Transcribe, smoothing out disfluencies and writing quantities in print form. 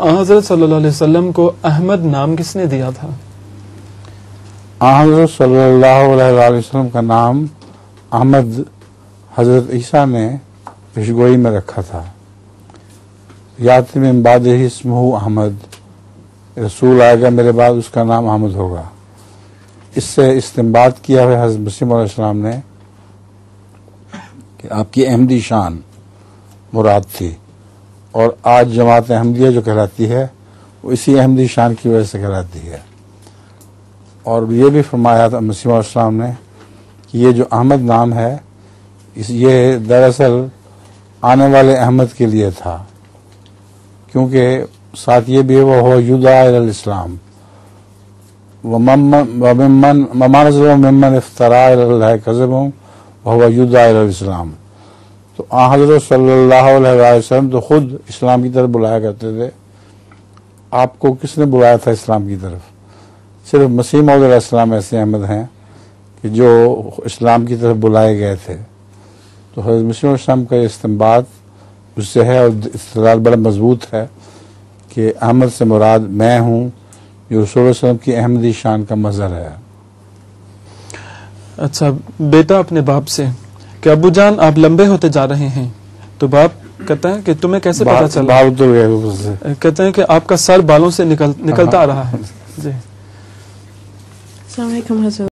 حضرت صلی اللہ علیہ وسلم کو احمد نام کس نے دیا تھا؟ حضرت صلی اللہ علیہ وسلم کا نام احمد حضرت عیسیٰ نے پیشگوئی میں رکھا تھا. یاتی من بعدہ اسمہ احمد، رسول آئے گا میرے بعد اس کا نام احمد ہوگا. اس سے استنباط کیا ہے حضرت مسیح علیہ السلام نے کہ آپ کی احمدی شان مراد تھی، اور آج جماعت احمدیہ جو کہلاتی ہے وہ اسی احمدی شان کی وجہ سے کہلاتی ہے. اور یہ بھی فرمایا تھا مسیح علیہ السلام نے کہ یہ جو احمد نام ہے یہ دراصل آنے والے احمد کے لیے تھا، کیونکہ ساتھ یہ بھی ہے وہ یدعی الی الاسلام وَمَا نَزَلَ مِمَّنْ افْتَرَىٰ عَلَى اللَّهِ كَذِبًا وَهُوَ يُدْعَىٰ إِلَى الْإِسْلَامِ. تو حضرت صلی اللہ علیہ وسلم تو خود اسلام کی طرف بلایا کرتے تھے. آپ کو کس نے بلایا تھا اسلام کی طرف؟ صرف مسیح موعود علیہ السلام ایسے احمد ہیں کہ جو اسلام کی طرف بلائے گئے تھے. تو حضرت مسیح علیہ السلام کا یہ استنباط اس سے ہے، اور استدلال بڑا مضبوط ہے کہ احمد سے مراد میں ہوں جو رسول اللہ علیہ وسلم کی احمدی شان کا مظہر ہے. اچھا، بیٹا اپنے باپ سے کہ ابو جان آپ لمبے ہوتے جا رہے ہیں، تو باپ کہتا ہے کہ تمہیں کیسے پتا چلا؟ بال تو گئے، کہتے ہیں کہ آپ کا سر بالوں سے نکلتا آ رہا ہے. جی، السلام علیکم حضرت.